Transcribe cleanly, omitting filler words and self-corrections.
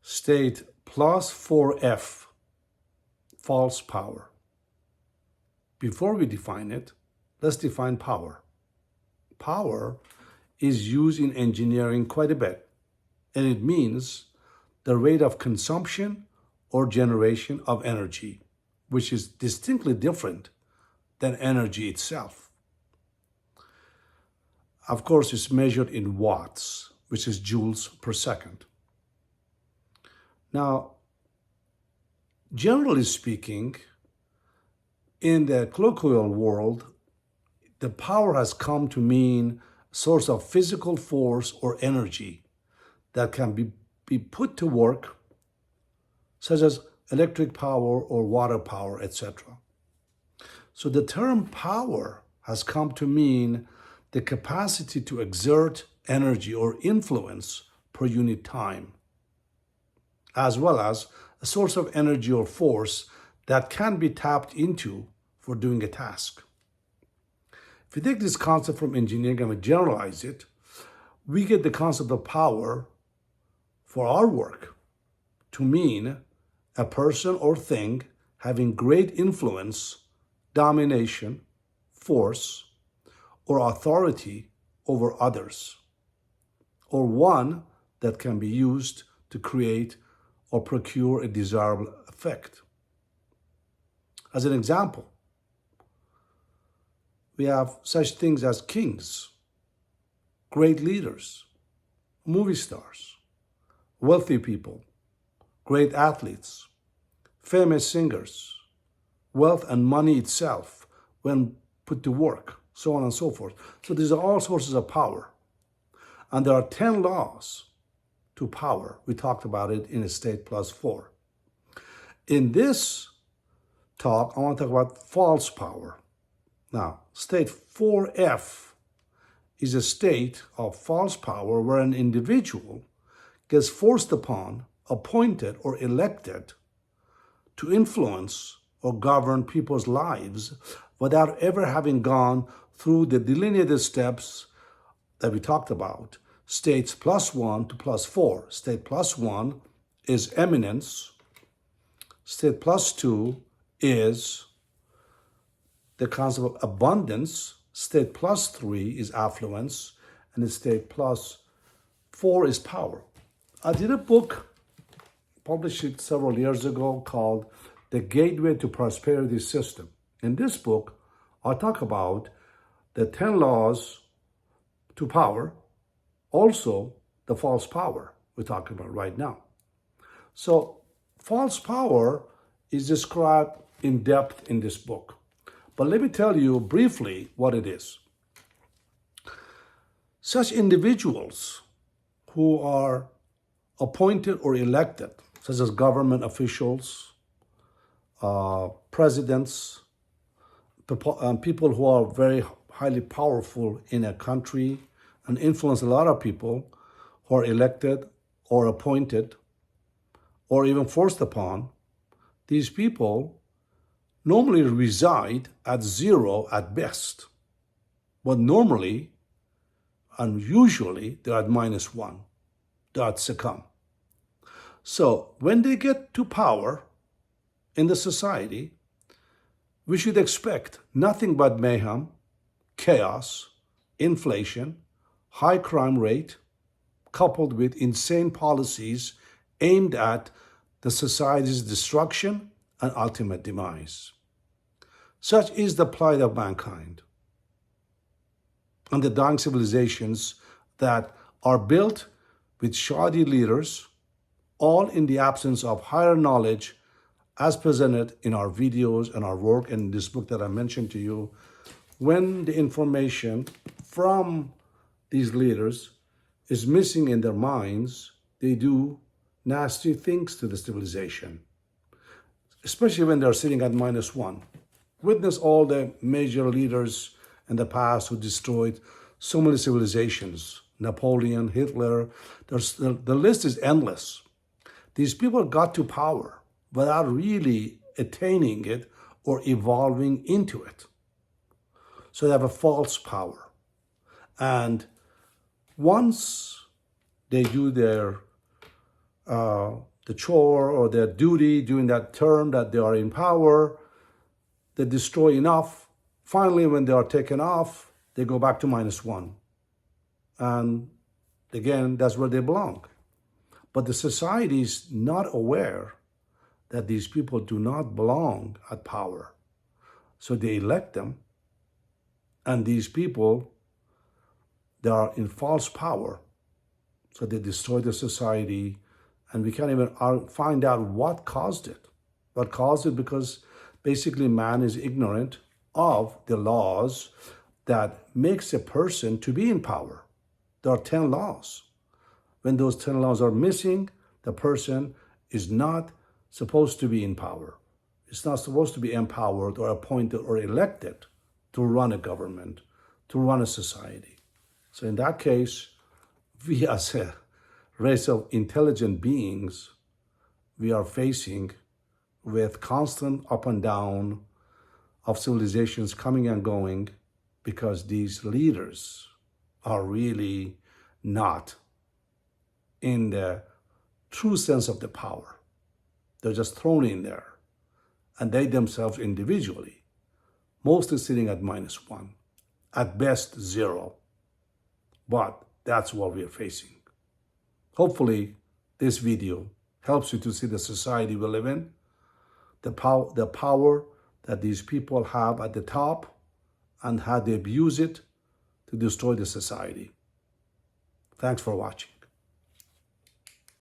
State plus 4F, false power. Before we define it, let's define power. Power is used in engineering quite a bit, and it means the rate of consumption or generation of energy, which is distinctly different than energy itself. Of course, it's measured in watts, which is joules per second. Now, generally speaking, in the colloquial world, the power has come to mean a source of physical force or energy that can be put to work, such as electric power or water power, etc. So the term power has come to mean the capacity to exert energy or influence per unit time, as well as a source of energy or force that can be tapped into for doing a task. If we take this concept from engineering and we generalize it, we get the concept of power for our work to mean a person or thing having great influence, domination, force, or authority over others, or one that can be used to create or procure a desirable effect. As an example, we have such things as kings, great leaders, movie stars, wealthy people, great athletes, famous singers, wealth and money itself when put to work, so on and so forth. So these are all sources of power. And there are 10 laws to power. We talked about it in a state plus 4. In this talk, I want to talk about false power. Now, state 4F is a state of false power where an individual gets forced upon, appointed, or elected to influence or govern people's lives without ever having gone through the delineated steps that we talked about. States plus 1 to plus 4. State plus 1 is eminence. State plus 2 is the concept of abundance. State plus 3 is affluence. And the state plus 4 is power. I did a book, published it several years ago, called The Gateway to Prosperity System. In this book, I talk about the 10 laws to power, also the false power we're talking about right now. So false power is described in depth in this book. But let me tell you briefly what it is. Such individuals who are appointed or elected, such as government officials, presidents, people who are very highly powerful in a country and influence a lot of people, who are elected or appointed or even forced upon, these people normally reside at 0 at best. But normally and usually they're at -1. They're at succumb. So when they get to power in the society, we should expect nothing but mayhem, chaos, inflation, high crime rate, coupled with insane policies aimed at the society's destruction and ultimate demise. Such is the plight of mankind and the dying civilizations that are built with shoddy leaders, all in the absence of higher knowledge as presented in our videos and our work in this book that I mentioned to you. When the information from these leaders is missing in their minds, they do nasty things to the civilization, especially when they're sitting at -1. Witness all the major leaders in the past who destroyed so many civilizations. Napoleon, Hitler, the list is endless. These people got to power without really attaining it or evolving into it. So they have a false power. And once they do their the chore or their duty during that term that they are in power. They destroy enough. Finally, when they are taken off, they go back to -1. And again, that's where they belong. But the society is not aware that these people do not belong at power. So they elect them. And these people, they are in false power. So they destroy the society. And we can't even find out what caused it. What caused it? Because basically man is ignorant of the laws that makes a person to be in power. There are 10 laws. When those 10 laws are missing, the person is not supposed to be in power. It's not supposed to be empowered or appointed or elected to run a government, to run a society. So in that case, we as a race of intelligent beings, we are facing with constant up and down of civilizations coming and going because these leaders are really not in the true sense of the power. They're just thrown in there. And they themselves individually, mostly sitting at -1, at best 0. But that's what we're facing. Hopefully, this video helps you to see the society we live in, the power that these people have at the top, and how they abuse it to destroy the society. Thanks for watching.